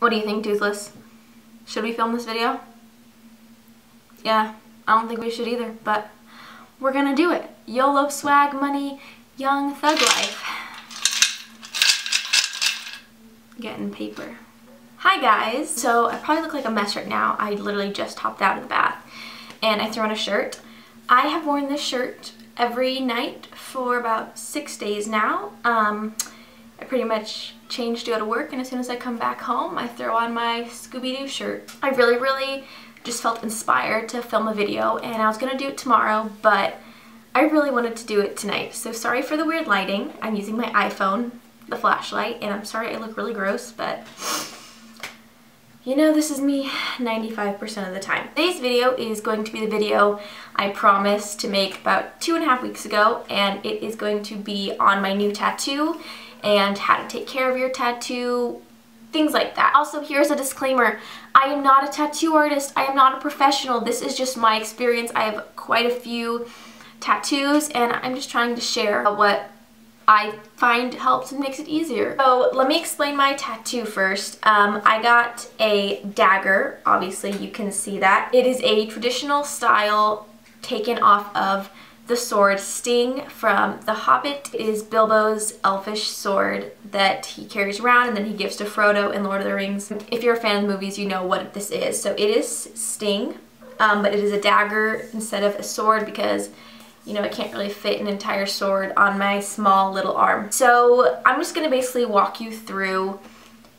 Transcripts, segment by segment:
What do you think, Toothless? Should we film this video? Yeah, I don't think we should either, but we're gonna do it. YOLO, swag, money, young thug life. Getting paper. Hi guys! So I probably look like a mess right now. I literally just hopped out of the bath and I threw on a shirt. I have worn this shirt every night for about 6 days now. I pretty much change to go to work, and as soon as I come back home I throw on my Scooby-Doo shirt. I really just felt inspired to film a video, and I was gonna do it tomorrow, but I really wanted to do it tonight. So sorry for the weird lighting. I'm using my iPhone, the flashlight, and I'm sorry I look really gross, but you know, this is me 95% of the time. Today's video is going to be the video I promised to make about 2.5 weeks ago, and it is going to be on my new tattoo and how to take care of your tattoo, things like that. Also, here's a disclaimer. I am not a tattoo artist. I am not a professional. This is just my experience. I have quite a few tattoos, and I'm just trying to share what I find helps and makes it easier. So let me explain my tattoo first. I got a dagger. Obviously you can see that. It is a traditional style taken off of the sword Sting from The Hobbit. It is Bilbo's elfish sword that he carries around and then he gives to Frodo in Lord of the Rings. If you're a fan of the movies, you know what this is. So it is Sting, but it is a dagger instead of a sword because, you know, I can't really fit an entire sword on my small little arm. So I'm just gonna basically walk you through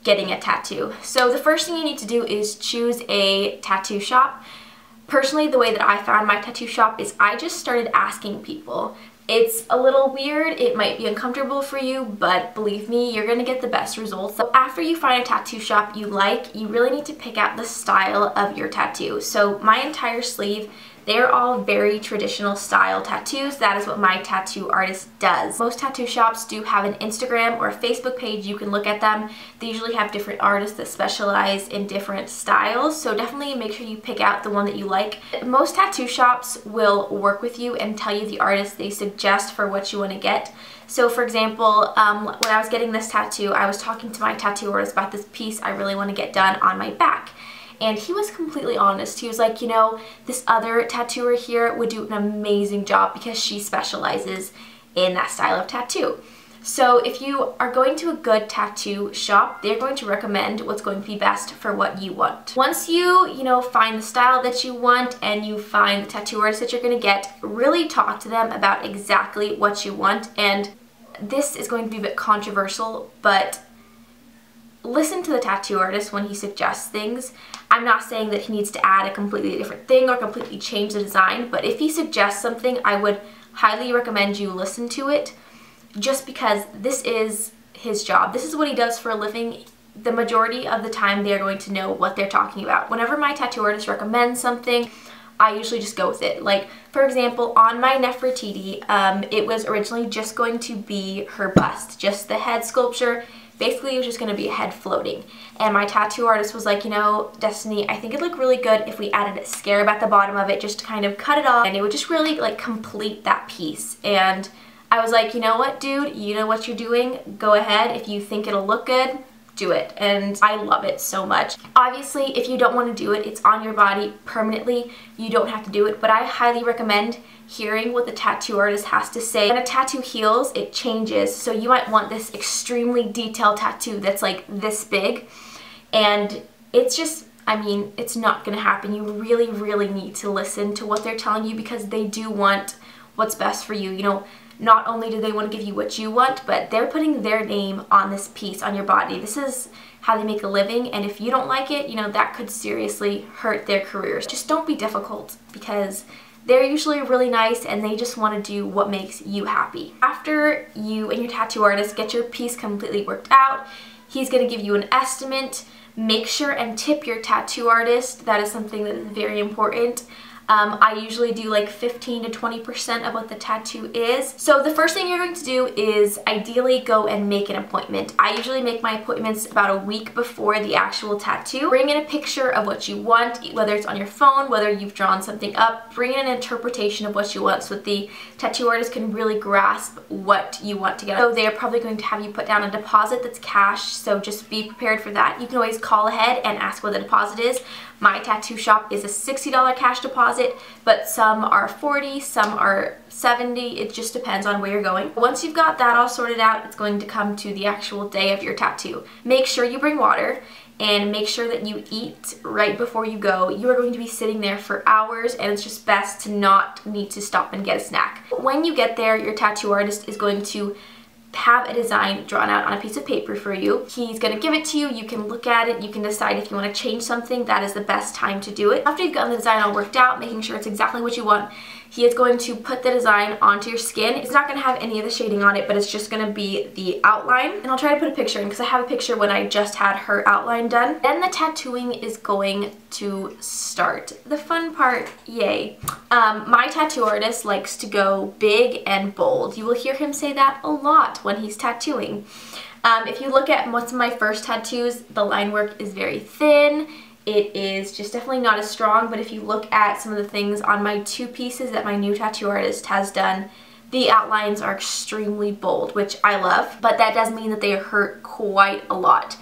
getting a tattoo. So the first thing you need to do is choose a tattoo shop. Personally, the way that I found my tattoo shop is I just started asking people. It's a little weird, it might be uncomfortable for you, but believe me, you're gonna get the best results. So after you find a tattoo shop you like, you really need to pick out the style of your tattoo. So my entire sleeve, they're all very traditional style tattoos. That is what my tattoo artist does. Most tattoo shops do have an Instagram or a Facebook page. You can look at them. They usually have different artists that specialize in different styles, so definitely make sure you pick out the one that you like. Most tattoo shops will work with you and tell you the artist they suggest for what you want to get. So for example, when I was getting this tattoo, I was talking to my tattoo artist about this piece I really want to get done on my back. And he was completely honest. He was like, you know, this other tattooer here would do an amazing job because she specializes in that style of tattoo. So if you are going to a good tattoo shop, they're going to recommend what's going to be best for what you want. Once you know, find the style that you want and you find the tattoo artist that you're going to get, really talk to them about exactly what you want. And this is going to be a bit controversial, but listen to the tattoo artist when he suggests things. I'm not saying that he needs to add a completely different thing or completely change the design, but if he suggests something, I would highly recommend you listen to it, just because this is his job. This is what he does for a living. The majority of the time they're going to know what they're talking about. Whenever my tattoo artist recommends something, I usually just go with it. Like, for example, on my Nefertiti, it was originally just going to be her bust, just the head sculpture. Basically, it was just going to be a head floating. And my tattoo artist was like, you know, Destiny, I think it'd look really good if we added a scarab at the bottom of it just to kind of cut it off, and it would just really like complete that piece. And I was like, you know what, dude, you know what you're doing, go ahead. If you think it'll look good, do it. And I love it so much. Obviously, if you don't want to do it, it's on your body permanently. You don't have to do it, but I highly recommend hearing what the tattoo artist has to say. When a tattoo heals, it changes. So you might want this extremely detailed tattoo that's like this big, and it's just, I mean, it's not gonna happen. You really need to listen to what they're telling you because they do want what's best for you. You know, not only do they want to give you what you want, but they're putting their name on this piece on your body. This is how they make a living, and if you don't like it, you know, that could seriously hurt their careers. Just don't be difficult, because they're usually really nice and they just want to do what makes you happy. After you and your tattoo artist get your piece completely worked out, he's going to give you an estimate. Make sure and tip your tattoo artist. That is something that is very important. I usually do like 15 to 20% of what the tattoo is. So the first thing you're going to do is ideally go and make an appointment. I usually make my appointments about a week before the actual tattoo. Bring in a picture of what you want, whether it's on your phone, whether you've drawn something up. Bring in an interpretation of what you want so that the tattoo artist can really grasp what you want to get. So they're probably going to have you put down a deposit that's cash, so just be prepared for that. You can always call ahead and ask what the deposit is. My tattoo shop is a $60 cash deposit, but some are $40, some are $70. It just depends on where you're going. Once you've got that all sorted out, it's going to come to the actual day of your tattoo. Make sure you bring water and make sure that you eat right before you go. You are going to be sitting there for hours, and it's just best to not need to stop and get a snack. When you get there, your tattoo artist is going to have a design drawn out on a piece of paper for you. He's going to give it to you. You can look at it. You can decide if you want to change something. That is the best time to do it. After you've gotten the design all worked out, making sure it's exactly what you want, he is going to put the design onto your skin. It's not going to have any of the shading on it, but it's just going to be the outline. And I'll try to put a picture in because I have a picture when I just had her outline done. Then the tattooing is going to start. The fun part, yay. My tattoo artist likes to go big and bold. You will hear him say that a lot when he's tattooing. If you look at most of my first tattoos, the line work is very thin. It is just definitely not as strong, but if you look at some of the things on my two pieces that my new tattoo artist has done, the outlines are extremely bold, which I love, but that does mean that they hurt quite a lot.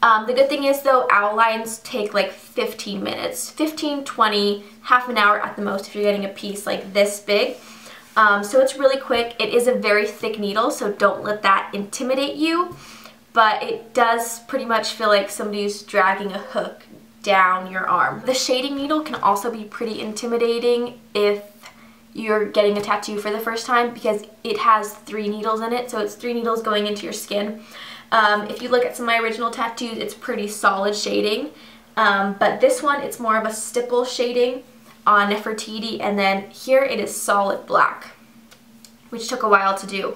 The good thing is though, outlines take like 15 minutes, 15, 20, half an hour at the most if you're getting a piece like this big. So it's really quick. It is a very thick needle, so don't let that intimidate you, but it does pretty much feel like somebody's dragging a hook down your arm. The shading needle can also be pretty intimidating if you're getting a tattoo for the first time because it has 3 needles in it, so it's 3 needles going into your skin. If you look at some of my original tattoos, it's pretty solid shading, but this one, it's more of a stipple shading on Nefertiti, and then here it is solid black, which took a while to do.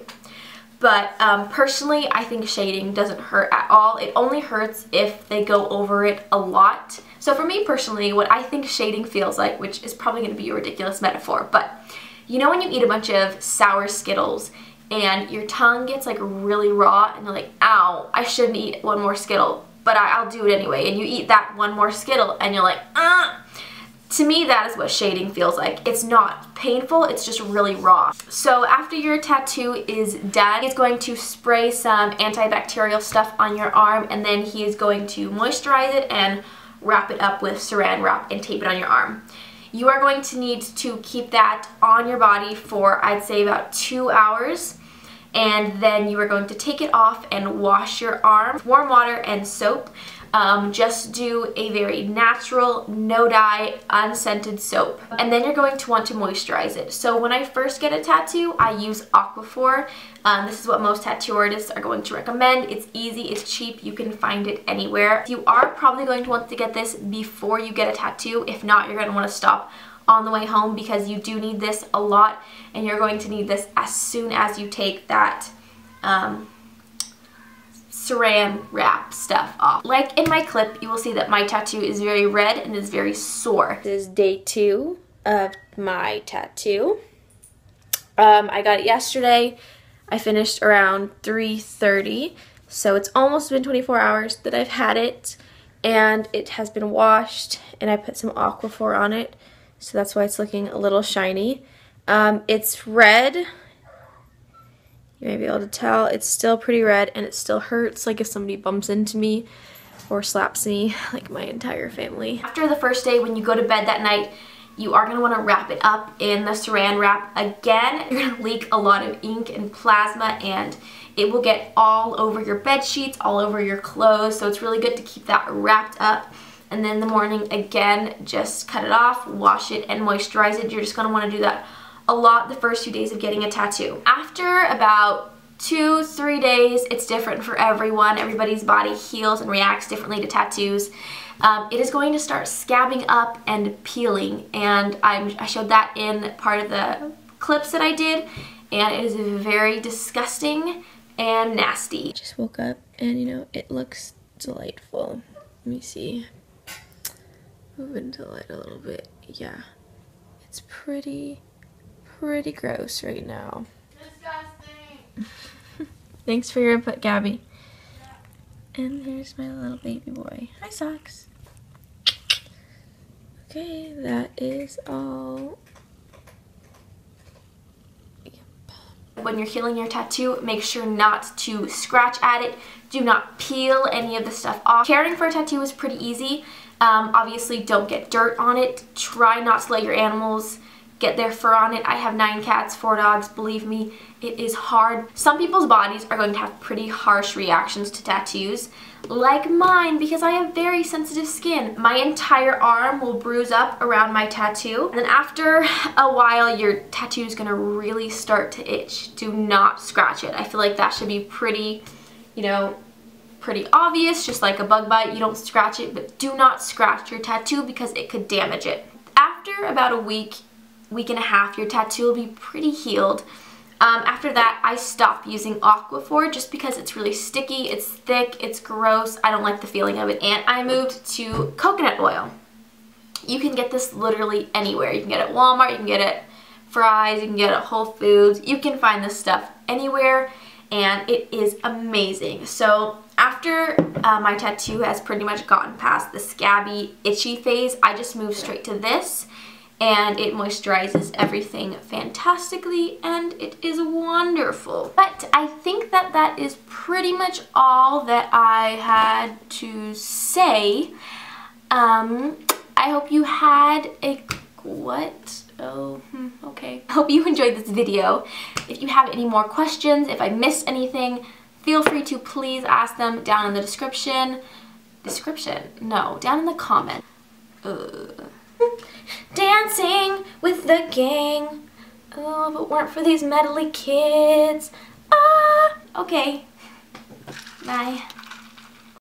But personally, I think shading doesn't hurt at all. It only hurts if they go over it a lot. So for me personally, what I think shading feels like, which is probably going to be a ridiculous metaphor, but you know when you eat a bunch of sour Skittles and your tongue gets like really raw and you're like, ow, I shouldn't eat one more Skittle, but I'll do it anyway. And you eat that one more Skittle and you're like, ah. To me, that is what shading feels like. It's not painful, it's just really raw. So after your tattoo is done, he's going to spray some antibacterial stuff on your arm, and then he is going to moisturize it and wrap it up with saran wrap and tape it on your arm. You are going to need to keep that on your body for, I'd say, about 2 hours. And then you are going to take it off and wash your arm with warm water and soap. Just do a very natural, no dye, unscented soap. And then you're going to want to moisturize it. So when I first get a tattoo, I use Aquaphor. This is what most tattoo artists are going to recommend. It's easy, it's cheap, you can find it anywhere. You are probably going to want to get this before you get a tattoo. If not, you're going to want to stop on the way home because you do need this a lot, and you're going to need this as soon as you take that saran wrap stuff off. Like in my clip, you will see that my tattoo is very red and is very sore. This is day 2 of my tattoo. I got it yesterday. I finished around 3:30, so it's almost been 24 hours that I've had it, and it has been washed, and I put some Aquaphor on it, so that's why it's looking a little shiny. It's red. You may be able to tell it's still pretty red, and it still hurts like if somebody bumps into me or slaps me, like my entire family. After the first day, when you go to bed that night, you are going to want to wrap it up in the saran wrap again. You're going to leak a lot of ink and plasma, and it will get all over your bed sheets, all over your clothes, so it's really good to keep that wrapped up. And then in the morning, again, just cut it off, wash it, and moisturize it. You're just going to want to do that a lot the first few days of getting a tattoo. After about 2-3 days, it's different for everyone. Everybody's body heals and reacts differently to tattoos. It is going to start scabbing up and peeling, and I showed that in part of the clips that I did, and it is very disgusting and nasty. Just woke up and, you know, it looks delightful. Let me see. Move into the light a little bit. Yeah. It's pretty gross right now. Disgusting. Thanks for your input, Gabby. And here's my little baby boy. Hi, Socks. Okay, that is all. Yep. When you're healing your tattoo, make sure not to scratch at it. Do not peel any of the stuff off. Caring for a tattoo is pretty easy. Obviously, don't get dirt on it. Try not to let your animals get their fur on it. I have 9 cats, 4 dogs. Believe me, it is hard. Some people's bodies are going to have pretty harsh reactions to tattoos, like mine, because I have very sensitive skin. My entire arm will bruise up around my tattoo, and then after a while, your tattoo is gonna really start to itch. Do not scratch it. I feel like that should be pretty, you know, pretty obvious, just like a bug bite. You don't scratch it, but do not scratch your tattoo because it could damage it. After about a week and a half, your tattoo will be pretty healed. After that, I stopped using Aquaphor just because it's really sticky, it's thick, it's gross, I don't like the feeling of it, and I moved to coconut oil. You can get this literally anywhere. You can get it at Walmart, you can get it at Fry's, you can get it at Whole Foods, you can find this stuff anywhere, and it is amazing. So after my tattoo has pretty much gotten past the scabby, itchy phase, I just moved straight to this. And it moisturizes everything fantastically, and it is wonderful. But I think that that is pretty much all that I had to say. I hope you had a okay. I hope you enjoyed this video. If you have any more questions, if I missed anything, feel free to please ask them down in the description. No, down in the comment. Dancing with the gang. Oh, if it weren't for these meddly kids. Ah! Okay. Bye.